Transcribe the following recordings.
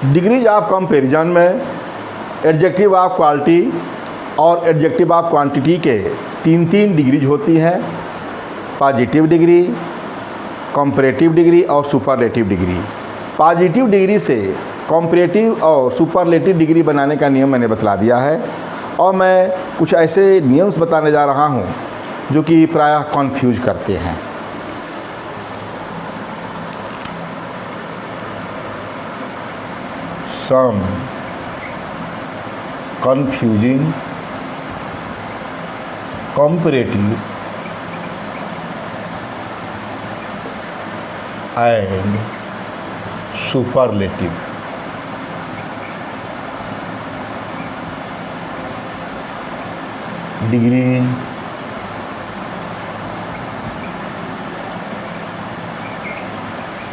Degrees of comparison में adjective of quality और adjective of quantity के तीन तीन डिग्रीज होती हैं, पॉजिटिव डिग्री, कंपैरेटिव डिग्री और सुपरलेटिव डिग्री। पॉजिटिव डिग्री से कंपैरेटिव और सुपरलेटिव डिग्री बनाने का नियम मैंने बतला दिया है, और मैं कुछ ऐसे नियम्स बताने जा रहा हूँ जो कि प्रायः कन्फ्यूज करते हैं। Some confusing comparative and superlative degree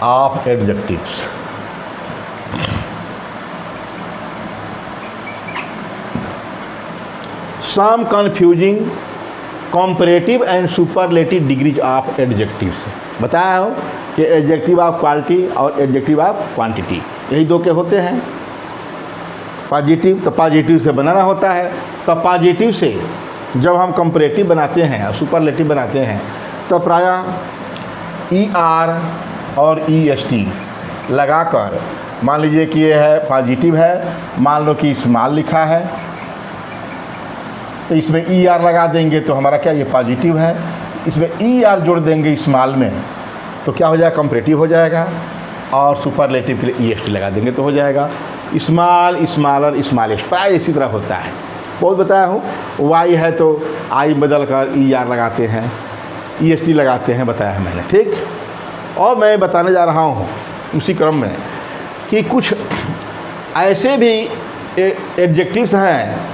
of adjectives. Some confusing comparative and superlative degrees of adjectives. बताया हो कि एडजेक्टिव ऑफ क्वालिटी और एडजेक्टिव ऑफ क्वांटिटी यही दो के होते हैं। पॉजिटिव तो पॉजिटिव से बनाना होता है, तो पॉजिटिव से जब हम कंपैरेटिव बनाते हैं और सुपरलेटिव बनाते हैं तो प्रायः ER और EST लगाकर, मान लीजिए कि ये है पॉजिटिव है, मान लो कि स्मॉल लिखा है तो इसमें ER लगा देंगे तो हमारा क्या ये पॉजिटिव है, इसमें ER जोड़ देंगे स्मॉल में तो क्या हो जाएगा, कंपैरेटिव हो जाएगा, और सुपरलेटिव के लिए EST लगा देंगे तो हो जाएगा स्मॉल, स्मॉलर, स्मॉलेस्ट। प्राय इसी तरह होता है, बहुत बताया हूँ। Y है तो I बदल कर ER लगाते हैं, EST लगाते हैं, बताया है मैंने, ठीक। और मैं बताने जा रहा हूँ उसी क्रम में कि कुछ ऐसे भी एडजेक्टिव्स हैं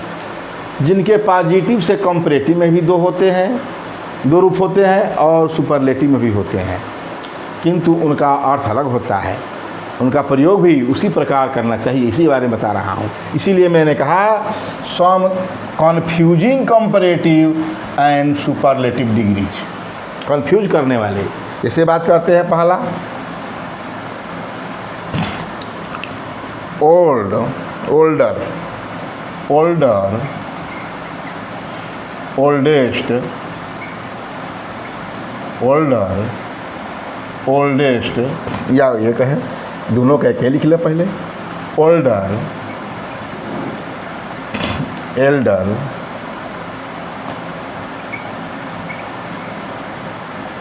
जिनके पॉजिटिव से कंपैरेटिव में भी दो होते हैं, दो रूप होते हैं, और सुपरलेटिव में भी होते हैं, किंतु उनका अर्थ अलग होता है, उनका प्रयोग भी उसी प्रकार करना चाहिए, इसी बारे में बता रहा हूँ। इसीलिए मैंने कहा some confusing comparative and superlative degrees, confuse करने वाले। जैसे बात करते हैं पहला, old, older, older, oldest, older, oldest, या ये कहें दोनों कह के लिख ले पहले, ओल्डर, एल्डर,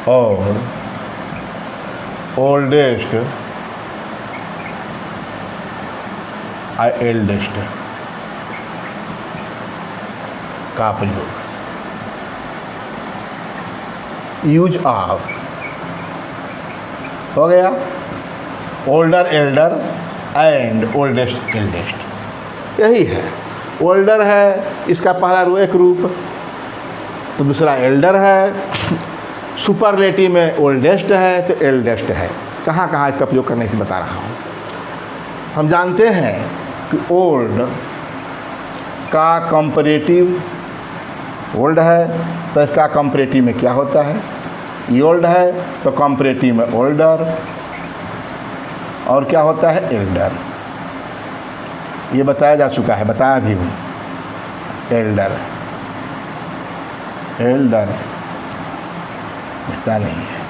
और ओल्डेस्ट, एल्डेस्ट का प्रयोग। यूज ऑफ हो गया older, elder and oldest, eldest, यही है। ओल्डर है, इसका पहला एक रूप, तो दूसरा एल्डर है, सुपरलेटिव में ओल्डेस्ट है तो एल्डेस्ट है। कहाँ कहाँ इसका प्रयोग करने से बता रहा हूँ। हम जानते हैं कि ओल्ड का कंपैरेटिव ओल्ड है, तो इसका कंपैरेटिव में क्या होता है, ओल्ड है तो कंपैरेटिव में ओल्डर, और क्या होता है, एल्डर। ये बताया जा चुका है, बताया भी हूँ। एल्डर, एल्डर मिलता नहीं है,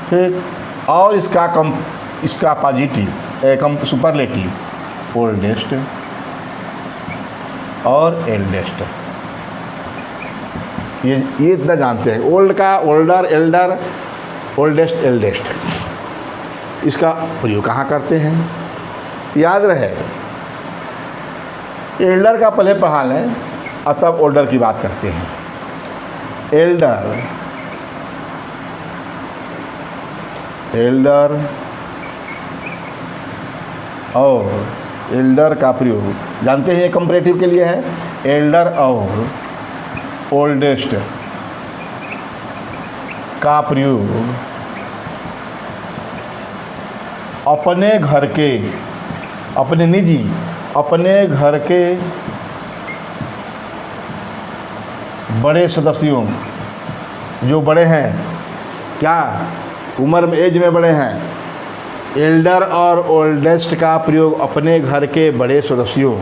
ठीक। और इसका पॉजिटिव सुपरलेटिव ओल्डेस्ट और एल्डेस्ट, ये इतना जानते हैं। ओल्ड का ओल्डर, एल्डर, ओल्डेस्ट, एल्डेस्ट, इसका प्रयोग कहाँ करते हैं, याद रहे। एल्डर का पहले पढ़ा लें और तब ओल्डर की बात करते हैं। एल्डर, एल्डर और एल्डर का प्रयोग जानते हैं, कंपैरेटिव के लिए है। एल्डर और ओल्डेस्ट का प्रयोग अपने घर के, अपने निजी, अपने घर के बड़े सदस्यों, जो बड़े हैं, क्या उम्र में, एज में बड़े हैं, एल्डर और ओल्डेस्ट का प्रयोग अपने घर के बड़े सदस्यों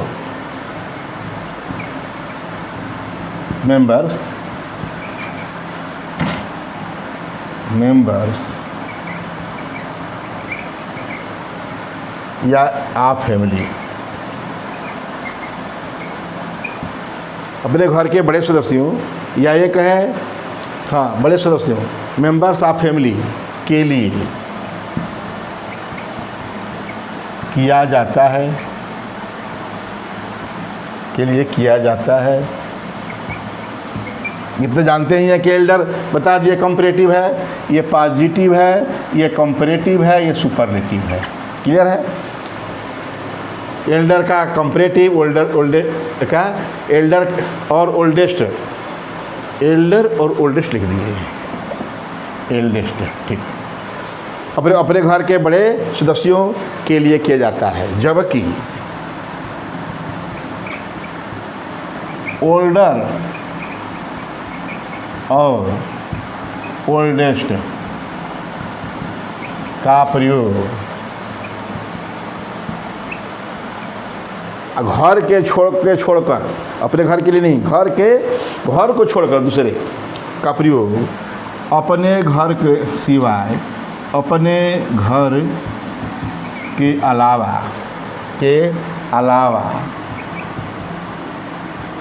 मेंबर्स या आप फैमिली, अपने घर के बड़े सदस्यों या ये कहें हाँ बड़े सदस्यों मेंबर्स ऑफ फैमिली के लिए किया जाता है ये तो जानते ही हैं कि एल्डर बता दिए कंपैरेटिव है, ये पॉजिटिव है, ये कंपैरेटिव है, ये सुपरलेटिव है। क्लियर है? एल्डर का कंपैरेटिव, एल्डर और ओल्डेस्ट, एल्डर और ओल्डेस्ट लिख दिए, एल्डेस्ट, ठीक। अपने घर के बड़े सदस्यों के लिए किया जाता है, जबकि ओल्डर और ओल्डेस्ट का प्रयोग घर छोड़कर अपने घर के लिए नहीं, घर को छोड़कर दूसरे का प्रयोग अपने घर के सिवाय, अपने घर के अलावा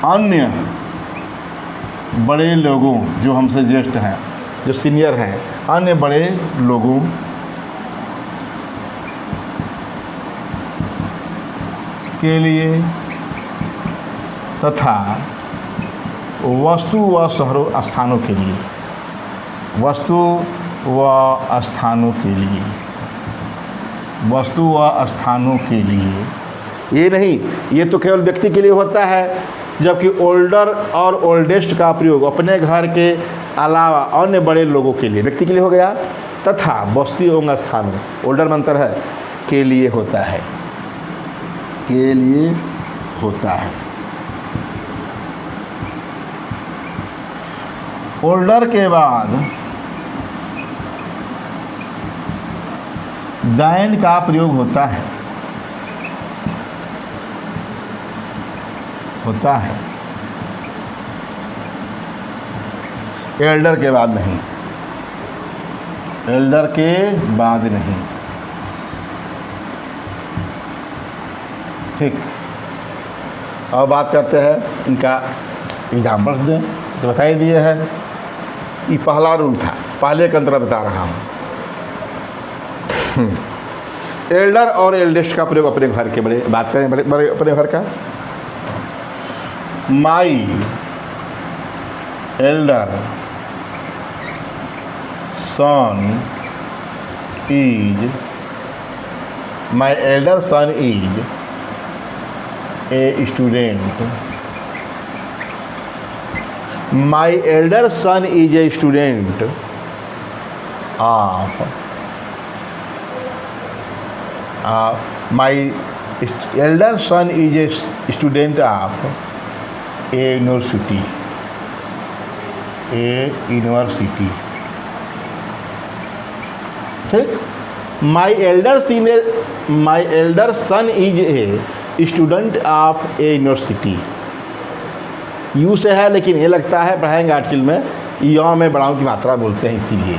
अन्य बड़े लोगों जो हमसे ज्येष्ठ हैं, जो सीनियर हैं, अन्य बड़े लोगों के लिए तथा वस्तु व स्थानों के लिए, ये नहीं, ये तो केवल व्यक्ति के लिए होता है, जबकि ओल्डर और ओल्डेस्ट का प्रयोग अपने घर के अलावा अन्य बड़े लोगों के लिए, व्यक्ति के लिए हो गया, तथा वस्तु एवं स्थानों, ओल्डर में अंतर है, के लिए होता है। ओल्डर के बाद डाइन का प्रयोग होता है एल्डर के बाद नहीं, ठीक। अब बात करते हैं इनका एग्जाम्पल्स दें, तो बता ही दिए हैं। ये पहला रूल था, पहले के अंतर बता रहा हूँ। एल्डर और एल्डेस्ट का प्रयोग अपने घर के बड़े, बात करें बड़े अपने घर का, my elder son is a student, my elder son is a student of, my elder son is a student of a university, ठीक। My elder son is a student of a university, U से है लेकिन ये लगता है, पढ़ाएंगे article में, यौ में बड़ाओं की मात्रा बोलते हैं इसीलिए,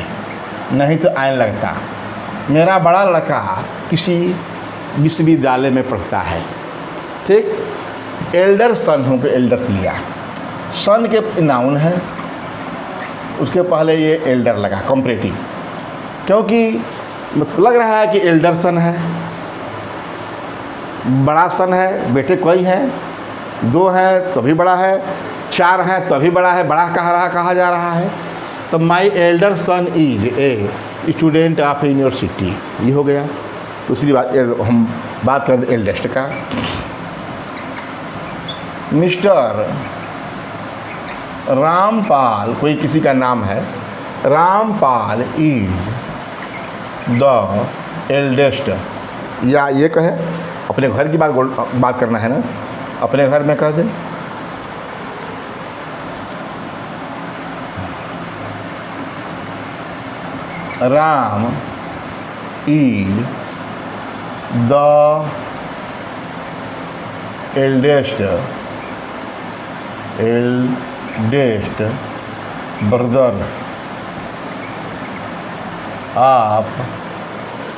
नहीं तो आयन लगता। मेरा बड़ा लड़का किसी विश्वविद्यालय में पढ़ता है, ठीक। एल्डर सन हो, एल्डर लिया, सन के नाउन है, उसके पहले ये एल्डर लगा कंपैरेटिव, क्योंकि लग रहा है कि एल्डर सन है, बड़ा सन है, बेटे कोई हैं, 2 हैं तो भी बड़ा है, 4 हैं तो भी बड़ा है, बड़ा कहा जा रहा है। तो माई elder son is a student of university, ये हो गया। दूसरी बात, हम बात करें एल्डेस्ट का, मिस्टर रामपाल, कोई किसी का नाम है, रामपाल इज द एल्डेस्ट, या ये कहे अपने घर की बात करना है ना, अपने घर में कह दें Ram is the eldest brother of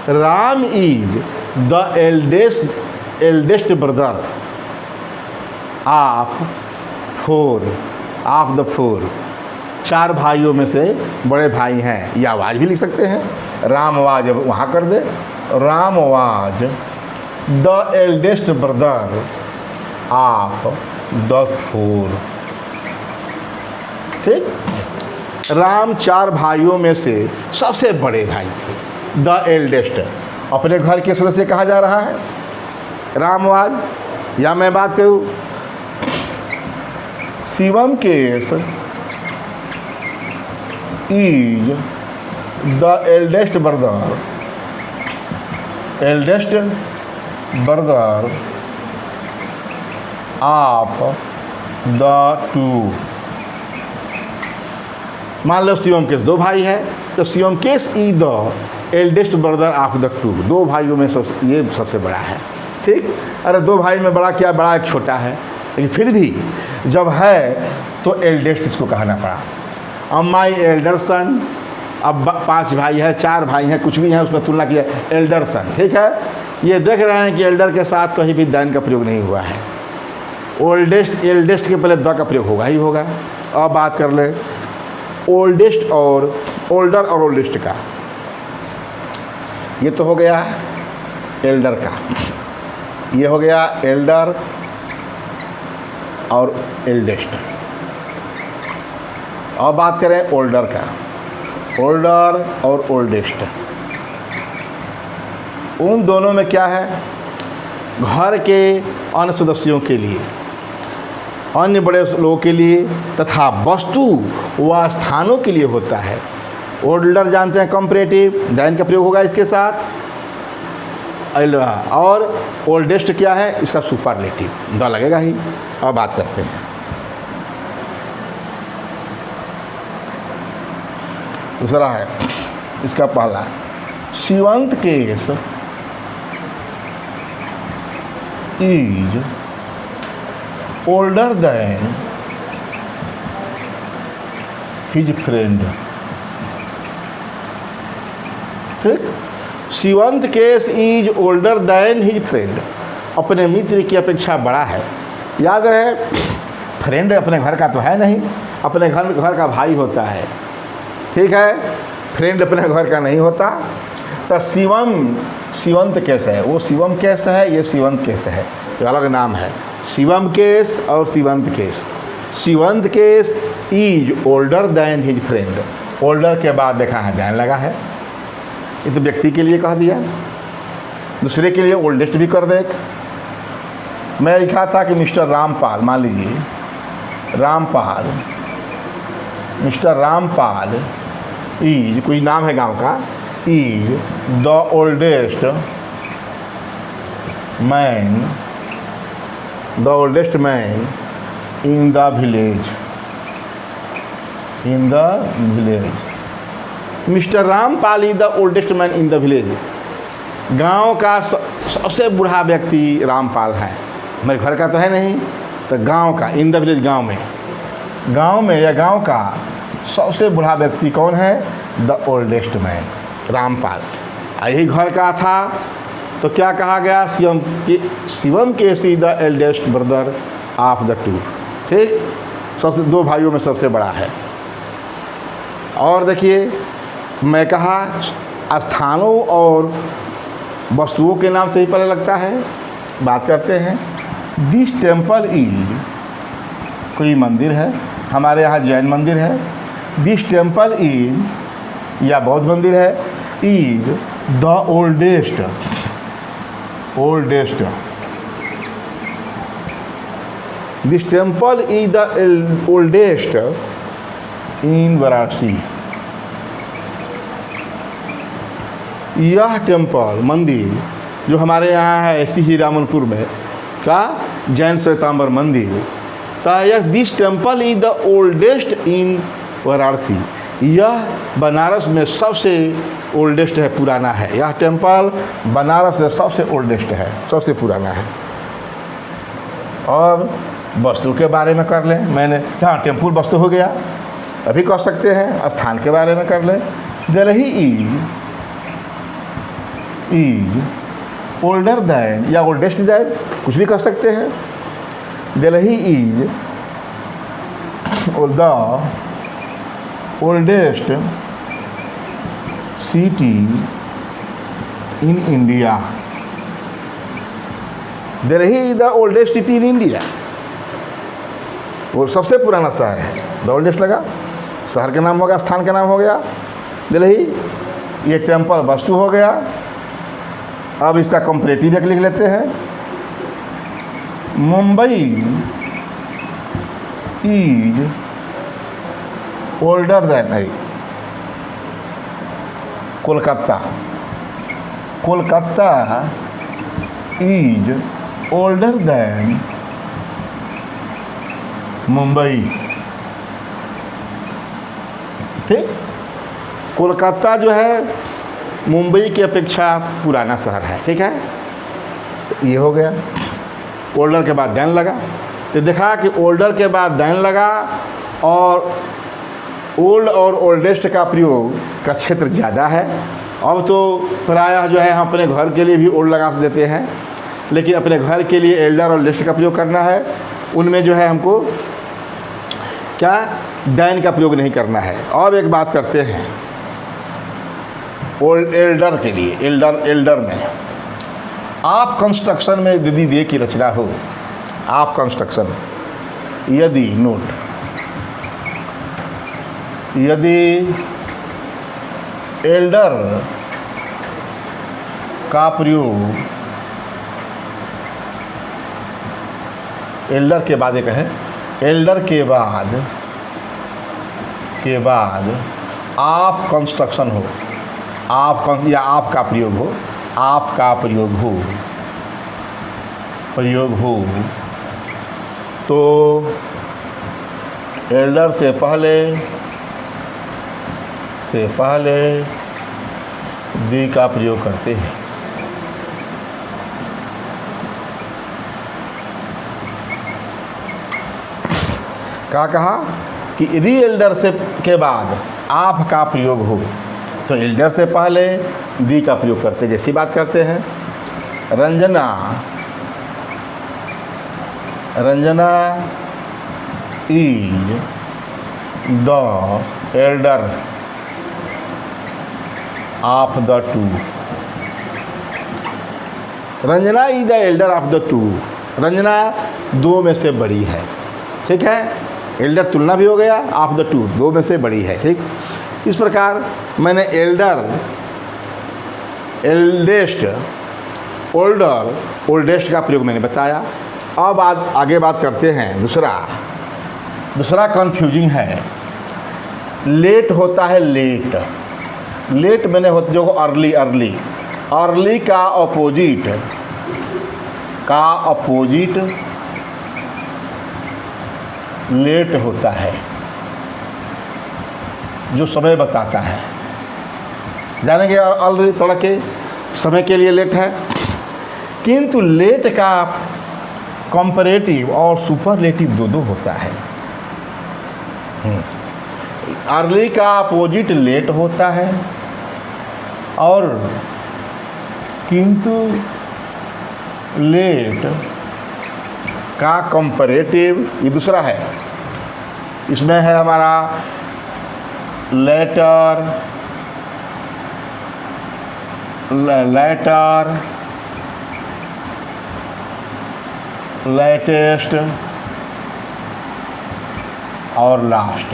Ram is the eldest brother of the four. चार भाइयों में से बड़े भाई हैं। या आवाज भी लिख सकते हैं, राम वाज वहाँ कर दे, Ram was the eldest brother of the four. ठीक, राम चार भाइयों में से सबसे बड़े भाई थे। द एल्डेस्ट अपने घर के सदस्य कहा जा रहा है रामवाज। या मैं बात करूँ Shivam case is the eldest brother of the to. मान लो शिवम केस दो भाई है, तो Shivam case is the eldest brother of the to. दो भाइयों में ये सबसे बड़ा है। ठीक, अरे दो भाई में बड़ा क्या, बड़ा एक छोटा है, लेकिन फिर भी जब है तो एल्डेस्ट इसको कहना पड़ा। अब माई एल्डर सन, अब 5 भाई है, 4 भाई हैं, कुछ भी है, उसमें तुलना किया एल्डर सन। ठीक है, ये देख रहे हैं कि एल्डर के साथ कहीं भी दैन का प्रयोग नहीं हुआ है। ओल्डेस्ट, एल्डेस्ट के पहले द का प्रयोग होगा ही होगा। अब बात कर ले ओल्डेस्ट और ओल्डर और ओल्डेस्ट का। ये तो हो गया एल्डर का, ये हो गया एल्डर और एल्डेस्ट। अब बात करें ओल्डर का, ओल्डर और ओल्डेस्ट। उन दोनों में क्या है, घर के अन्य सदस्यों के लिए, अन्य बड़े लोगों के लिए तथा वस्तु व स्थानों के लिए होता है। ओल्डर जानते हैं कंपैरेटिव, दैन का प्रयोग होगा इसके साथ। और ओल्डेस्ट क्या है, इसका सुपरलेटिव, द लगेगा ही। अब बात करते हैं दूसरा है इसका पहला, Shivant Kesh is older than his friend. ठीक, Shivant Kesh is older than his friend, अपने मित्र की अपेक्षा बड़ा है। याद रहे, फ्रेंड अपने घर का तो है नहीं, अपने घर का भाई होता है। ठीक है, फ्रेंड अपने घर का नहीं होता। तो शिवंत केस है, वो शिवम केस है, ये शिवंत केस है, तो अलग नाम है। शिवम केस और Shivant Kesh. Shivant Kesh is older than his friend. Older के बाद देखा है देन लगा है, ये तो व्यक्ति के लिए कह दिया। दूसरे के लिए ओल्डेस्ट भी कर दे। मैं लिखा था कि मिस्टर रामपाल, मान लीजिए रामपाल, मिस्टर रामपाल इज, कोई नाम है गांव का, is the oldest man in the village. Mister Rampal is the oldest man in the village. गांव का सबसे बूढ़ा व्यक्ति रामपाल है। मेरे घर का तो है नहीं, तो गांव का, इन द विलेज, गांव में या गांव का सबसे बूढ़ा व्यक्ति कौन है, द ओल्डेस्ट मैन, रामपाल। यही घर का था तो क्या कहा गया, Shivam KC the eldest brother of the two. ठीक, सबसे दो भाइयों में सबसे बड़ा है। और देखिए मैं कहा स्थानों और वस्तुओं के नाम से ही पता लगता है। बात करते हैं, दिस टेम्पल इज, कोई मंदिर है, हमारे यहाँ जैन मंदिर है। दिस टेम्पल इज, या बौद्ध मंदिर है, is the oldest this temple is the oldest इन वाराणसी। यह टेम्पल, मंदिर जो हमारे यहाँ है ऐसी ही रामनपुर में का जैन श्वेतांबर मंदिर, तो this temple is the oldest इन वाराणसी। यह बनारस में सबसे ओल्डेस्ट है, पुराना है। यह टेम्पल बनारस में सबसे ओल्डेस्ट है, सबसे पुराना है। और वस्तु के बारे में कर लें, मैंने हाँ टेम्पल वस्तु हो गया। अभी कह सकते हैं स्थान के बारे में कर लें। दिल्ली इज ओल्डर दैन या ओल्डेस्ट दैन, कुछ भी कह सकते हैं। Delhi is the oldest city in India. Delhi is the oldest city in India, वो सबसे पुराना शहर है। द ओल्डेस्ट लगा, शहर का नाम हो गया, स्थान का नाम हो गया दिल्ली। ये टेम्पल वस्तु हो गया। अब इसका कंपैरेटिव एक लिख लेते हैं। मुंबई इज ओल्डर दैन, नहीं, Kolkata is older than Mumbai. ठीक, कोलकाता जो है मुंबई की अपेक्षा पुराना शहर है। ठीक है, ये हो गया। ओल्डर के बाद दैन लगा, तो देखा कि ओल्डर के बाद दैन लगा और ओल्ड और ओल्डेस्ट का प्रयोग का क्षेत्र ज़्यादा है। अब तो प्रायः जो है हम अपने घर के लिए भी ओल्ड लगा देते हैं, लेकिन अपने घर के लिए एल्डर और ओल्डेस्ट का प्रयोग करना है, उनमें जो है हमको क्या दैन का प्रयोग नहीं करना है। अब एक बात करते हैं ओल्ड एल्डर के लिए। एल्डर में आप कंस्ट्रक्शन में यदि दे की रचना हो, आप कंस्ट्रक्शन यदि नोट यदि एल्डर का प्रयोग एल्डर के बाद एक है, एल्डर के बाद आप कंस्ट्रक्शन हो, या आपका प्रयोग हो, आपका प्रयोग हो तो एल्डर से पहले दी का प्रयोग करते हैं। क्या कहा कि यदि एल्डर से के बाद आप का प्रयोग हो तो एल्डर से पहले दी का प्रयोग करते। जैसी बात करते हैं Ranjana is the Elder of the to. Ranjana is the Elder of the to, Ranjana दो में से बड़ी है। ठीक है, एल्डर तुलना भी हो गया, ऑफ द टू दो में से बड़ी है। ठीक, इस प्रकार मैंने एल्डर, एल्डेस्ट, ओल्डर, ओल्डेस्ट का प्रयोग मैंने बताया। अब आगे बात करते हैं दूसरा कन्फ्यूजिंग है। लेट होता है, लेट मैंने होता जो अर्ली का अपोजिट लेट होता है, जो समय बताता है। जानेंगे अर्ली थोड़ा के समय के लिए लेट है, किंतु लेट का कंपैरेटिव और सुपरलेटिव दो होता है। अर्ली का अपोजिट लेट होता है और किंतु लेट का कंपैरेटिव ये दूसरा है। इसमें है हमारा लेटर, लेटेस्ट और लास्ट,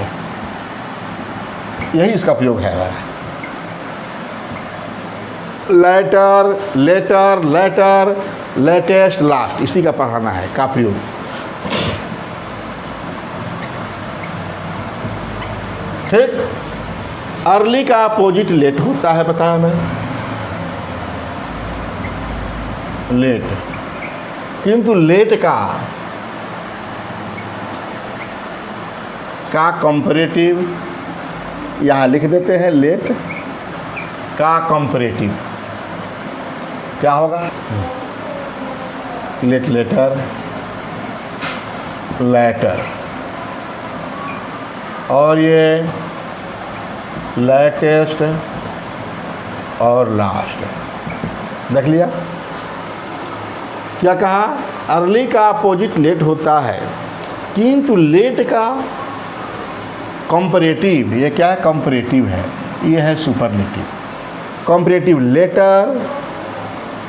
यही इसका प्रयोग है हमारा। लेटर, लेटेस्ट, लास्ट, इसी का पढ़ाना है का प्रयोग। ठीक, अर्ली का अपोजिट लेट होता है, बताया मैं, लेट, किंतु लेट का कंपैरेटिव यहाँ लिख देते हैं, लेट का कंपैरेटिव क्या होगा? लेटर, लेटर, और ये लेटेस्ट और लास्ट। देख लिया क्या कहा? अर्ली का अपोजिट लेट होता है, किंतु लेट का कंपैरेटिव, ये क्या है? कंपैरेटिव है, ये है सुपरलेटिव। कंपैरेटिव लेटर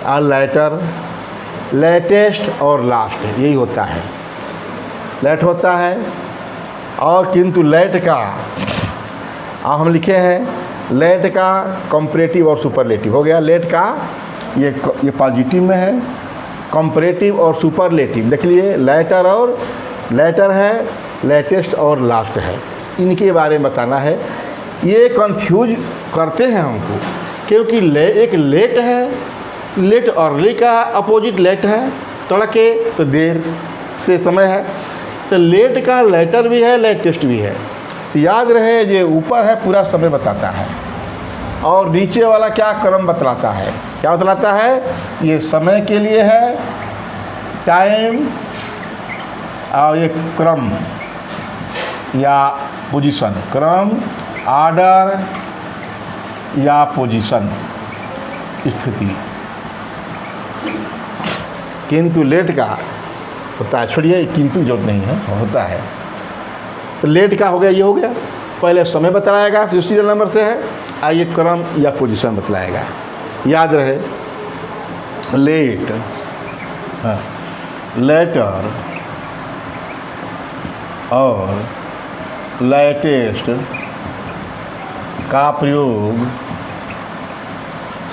और लेटर, लेटेस्ट और लास्ट, यही होता है। लेट होता है और किंतु लेट का, हम लिखे हैं लेट का कंपैरेटिव और सुपरलेटिव हो गया। लेट का ये पॉजिटिव में है, कंपैरेटिव और सुपरलेटिव देख लिए। लेटर और लेटर है, लेटेस्ट और लास्ट है, इनके बारे में बताना है। ये कंफ्यूज करते हैं हमको, क्योंकि एक लेट है, लेट अर्ली का अपोजिट लेट है, तड़के तो देर से समय है, तो लेट का लेटर भी है, लेटेस्ट भी है। तो याद रहे, ये ऊपर है पूरा समय बताता है और नीचे वाला क्या क्रम बतलाता है? क्या बतलाता है? ये समय के लिए है, टाइम, और ये क्रम या पोजीशन, क्रम, ऑर्डर या पोजीशन, स्थिति। किंतु लेट का होता है, छोड़िए किंतु जरूरत नहीं है, होता है। तो लेट का हो गया, ये हो गया, पहले समय बतलाएगा जो सीरियल नंबर से है, आइए क्रम या पोजीशन बतलाएगा। याद रहे, लेट, लेटर और लेटेस्ट का प्रयोग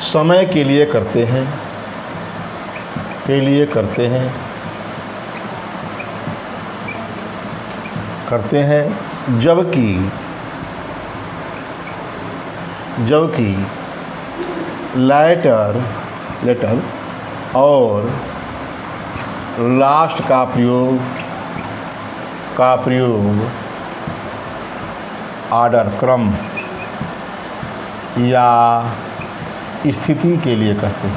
समय के लिए करते हैं, जबकि लेटर और लास्ट का प्रयोग ऑर्डर, क्रम या स्थिति के लिए करते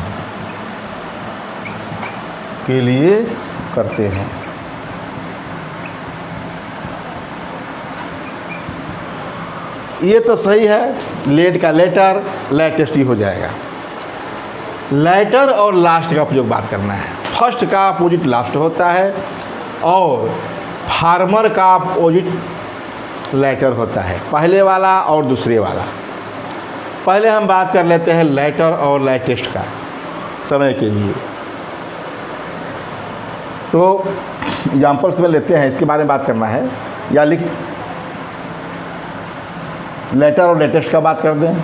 हैं। ये तो सही है, लेट का लेटर, लेटेस्ट ही हो जाएगा। लेटर और लास्ट का प्रयोग बात करना है। फर्स्ट का अपोजिट लास्ट होता है और फार्मर का अपोजिट लेटर होता है, पहले वाला और दूसरे वाला। पहले हम बात कर लेते हैं लेटर और लेटेस्ट का, समय के लिए। तो एग्जाम्पल्स में लेते हैं, इसके बारे में बात करना है, या लेटर और लेटेस्ट का बात कर दें।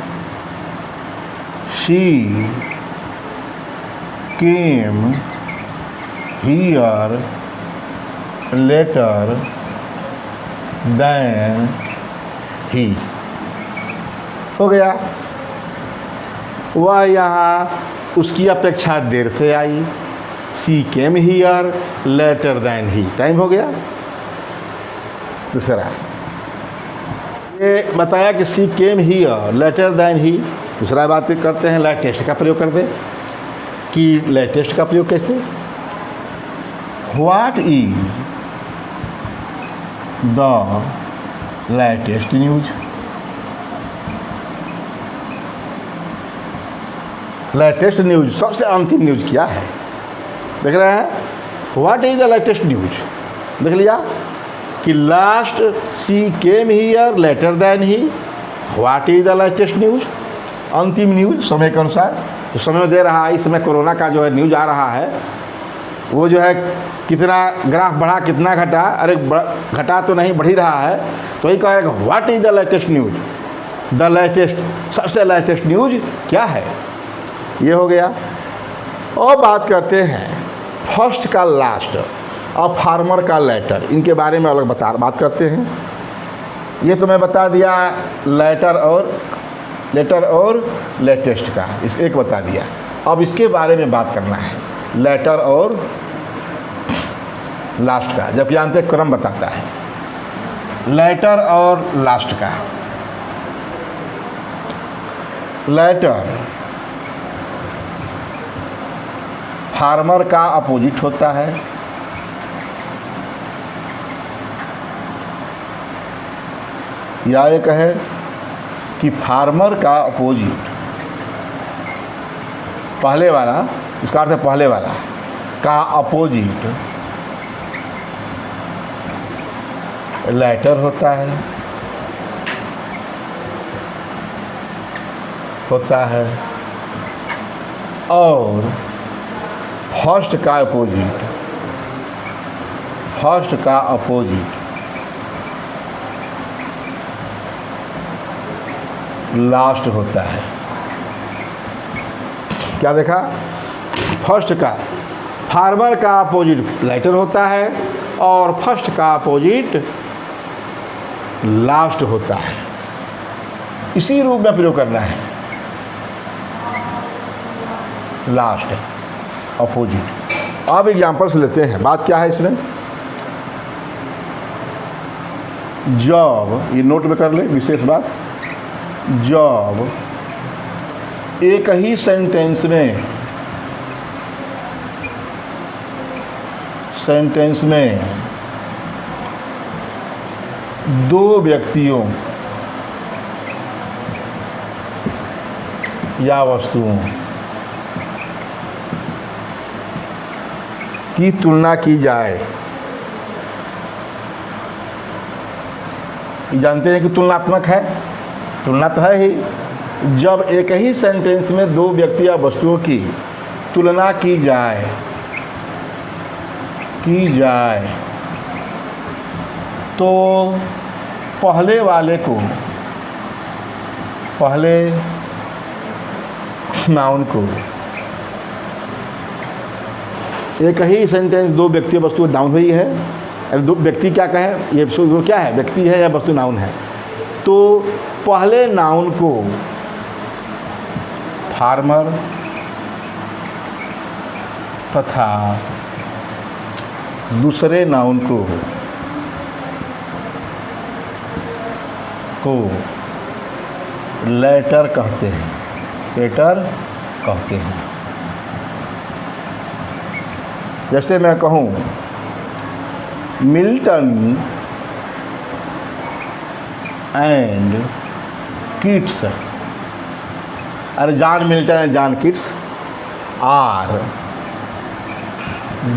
She came here later than he, हो गया। वह यहाँ उसकी अपेक्षा देर से आई। She came here later than he, time हो गया। दूसरा ये बताया कि she came here later than he. दूसरा बात करते हैं, लेटेस्ट का प्रयोग करते हैं कि लेटेस्ट का प्रयोग कैसे? What is the latest news? Latest news, सबसे अंतिम न्यूज क्या है? देख रहे हैं, what is the latest news, देख लिया कि last she came here later than he, what is the latest news, अंतिम न्यूज समय के अनुसार। तो समय दे रहा है, इस समय कोरोना का जो है न्यूज आ रहा है, वो जो है कितना ग्राफ बढ़ा, कितना घटा, अरे घटा तो नहीं, बढ़ ही रहा है। तो वही कहेगा what is the latest news, the latest, सबसे लेटेस्ट न्यूज क्या है, ये हो गया। और बात करते हैं फर्स्ट का लास्ट और फार्मर का लेटर, इनके बारे में अलग बात करते हैं। ये तो मैं बता दिया लेटर और लेटेस्ट का, इस एक बता दिया। अब इसके बारे में बात करना है, लेटर और लास्ट का, जब जानते हैं क्रम बताता है। लेटर और लास्ट का, लेटर फार्मर का अपोजिट होता है, या एक है कि फार्मर का अपोजिट पहले वाला, इसका अर्थ है पहले वाला का अपोजिट लेटर होता है और फर्स्ट का अपोजिट लास्ट होता है। क्या देखा? फर्स्ट का फार्मर का अपोजिट लेटर होता है और फर्स्ट का अपोजिट लास्ट होता है। इसी रूप में प्रयोग करना है, लास्ट अपोजिट। अब एग्जाम्पल्स लेते हैं। बात क्या है इसमें? जब, ये नोट में कर ले विशेष बात, जब एक ही सेंटेंस में दो व्यक्तियों या वस्तुओं की तुलना की जाए, जानते हैं कि तुलनात्मक है, तुलना तो है ही। जब एक ही सेंटेंस में दो व्यक्ति या वस्तुओं की तुलना की जाए तो पहले नाउन को, एक ही सेंटेंस दो व्यक्ति वस्तु नाउन हुई है, अरे दो व्यक्ति क्या कहे, ये वो क्या है, व्यक्ति है या वस्तु नाउन है, तो पहले नाउन को फार्मर तथा दूसरे नाउन को लेटर कहते हैं। जैसे मैं कहूँ मिल्टन एंड किट्स, अरे John Milton and John Keats are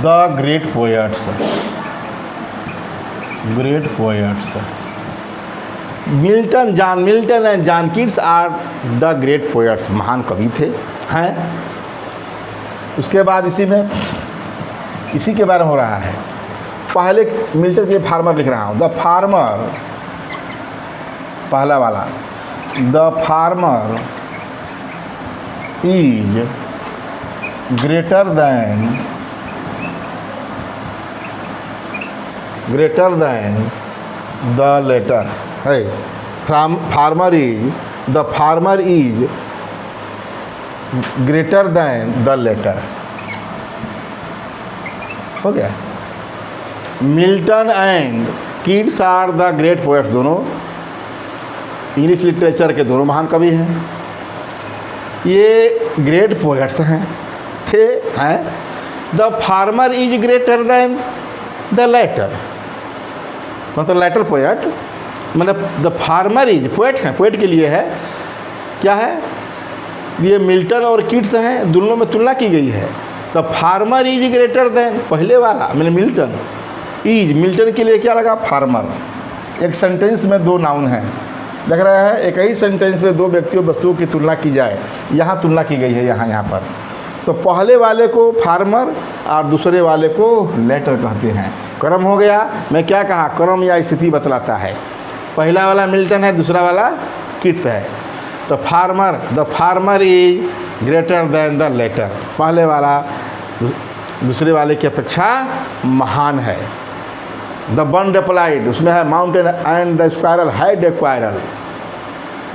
the great poets. John Milton and John Keats are the great poets, महान कवि थे, हैं। उसके बाद इसी के बारे में हो रहा है। पहले मिल्टन के फार्मर लिख रहा हूँ, द फार्मर, पहला वाला, the former is greater than the latter है। Former is greater than the latter, हो गया। Milton and Keats are the great poets, दोनों इंग्लिश लिटरेचर के दोनों महान कवि हैं। ये ग्रेट पोएट्स हैं। The former is greater than the latter, मतलब लेटर पोएट, मतलब द फार्मर इज पोएट है, पोएट के लिए है, क्या है, ये मिल्टन और किट्स हैं, दोनों में तुलना की गई है। The former is greater then, पहले वाला मैंने मिल्टन, मिल्टन के लिए क्या लगा, फार्मर। एक सेंटेंस में दो नाउन हैं, देख रहा है, एक ही सेंटेंस में दो व्यक्तियों वस्तुओं की तुलना की जाए, यहाँ तुलना की गई है, यहाँ पर। तो पहले वाले को फार्मर और दूसरे वाले को लेटर कहते हैं। क्रम हो गया, मैं क्या कहा, क्रम या स्थिति बतलाता है। पहला वाला मिल्टन है, दूसरा वाला किट्स है। तो the former is greater than the latter, पहले वाला दूसरे वाले की अपेक्षा महान है। द वन रिप्लाइड, उसमें है mountain and the squirrel had a quarrel,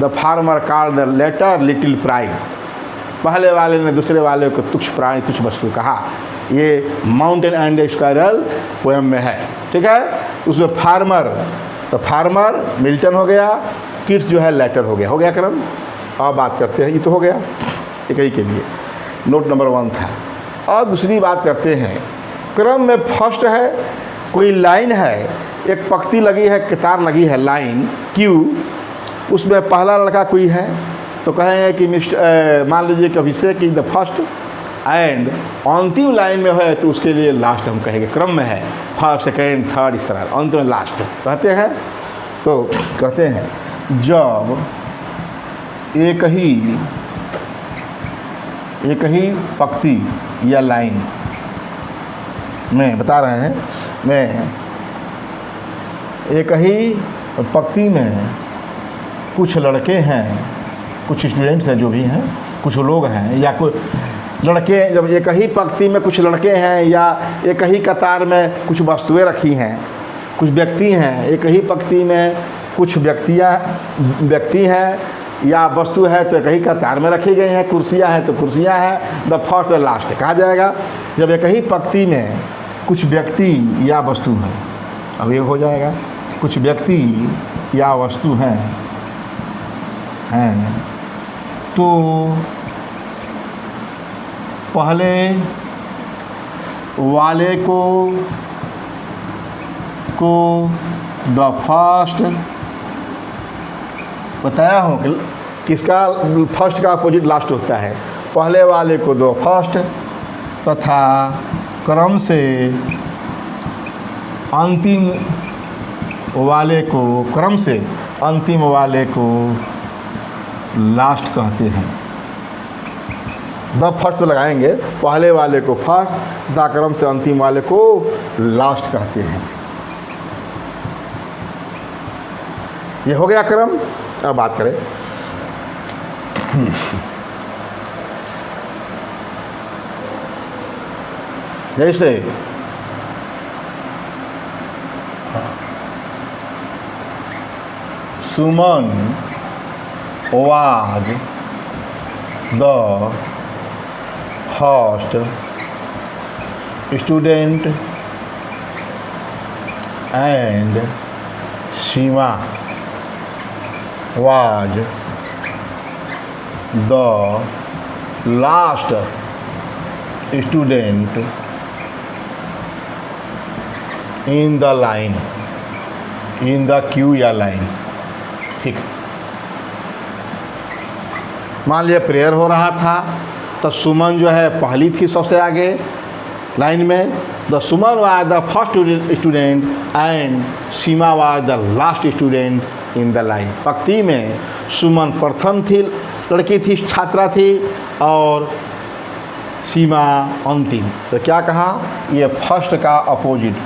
the former called the latter little pride, पहले वाले ने दूसरे वाले को तुच्छ प्राणी, तुच्छ वस्तु कहा। ये माउंटेन एंड स्क्वायरल पोएम में है, ठीक है। उसमें फार्मर, तो फार्मर मिल्टन हो गया, किट्स जो है लेटर हो गया क्रम। अब बात करते हैं, ये तो हो गया एक ही के लिए नोट नंबर 1 था। और दूसरी बात करते हैं, क्रम में फर्स्ट है, कोई लाइन है, एक पंक्ति लगी है, कतार लगी है, लाइन क्यू, उसमें पहला लड़का कोई है तो कहेंगे कि मान लीजिए कि अभिषेक इज द फर्स्ट, एंड अंतिम लाइन में है तो उसके लिए लास्ट हम कहेंगे। क्रम में है फर्स्ट, सेकेंड, थर्ड, इस तरह, अंत में लास्ट कहते हैं। तो कहते हैं जब एक ही पंक्ति या लाइन में बता रहे हैं, मैं एक ही पंक्ति में कुछ लड़के हैं, कुछ स्टूडेंट्स हैं, जो भी हैं, कुछ लोग हैं, या कोई लड़के, जब एक ही पंक्ति में कुछ लड़के हैं या एक ही कतार में कुछ वस्तुएं रखी हैं, कुछ व्यक्ति हैं, एक ही पंक्ति में कुछ व्यक्ति हैं या वस्तु है तो एक ही कतार में रखी गई हैं, कुर्सियां हैं तो कुर्सियां हैं, द फर्स्ट और लास्ट कहा जाएगा। जब एक ही पंक्ति में कुछ व्यक्ति या वस्तु हैं, अब ये हो जाएगा, कुछ व्यक्ति या वस्तु हैं तो पहले वाले को द फर्स्ट बताया हूँ कि किसका फर्स्ट का अपोजिट लास्ट होता है। पहले वाले को द फर्स्ट तथा क्रम से अंतिम वाले को लास्ट कहते हैं। द फर्स्ट लगाएंगे, पहले वाले को फर्स्ट तथा क्रम से अंतिम वाले को लास्ट कहते हैं। ये हो गया क्रम। अब बात करें जैसे सुमन was the first student and Seema was the last student in the line, in the queue या line। ठीक, मान लिया प्रेयर हो रहा था तो सुमन जो है पहली थी सबसे आगे लाइन में, the Suman was the first student and Seema was the last student in the line. पंक्ति में सुमन प्रथम थी, लड़की थी, छात्रा थी, और सीमा अंतिम। तो क्या कहा, ये फर्स्ट का अपोजिट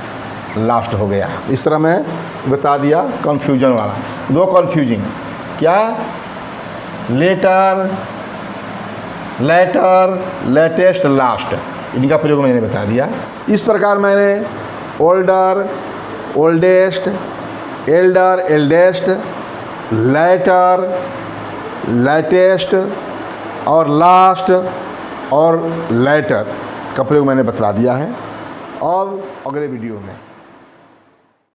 लास्ट हो गया। इस तरह मैं बता दिया कन्फ्यूजन वाला। दो कन्फ्यूजिंग क्या, लेटर, लेटेस्ट, लास्ट, इनका प्रयोग मैंने बता दिया। इस प्रकार मैंने older, oldest, elder, eldest, latter, latest और लास्ट और लेटर का प्रयोग मैंने बतला दिया है। और अगले वीडियो में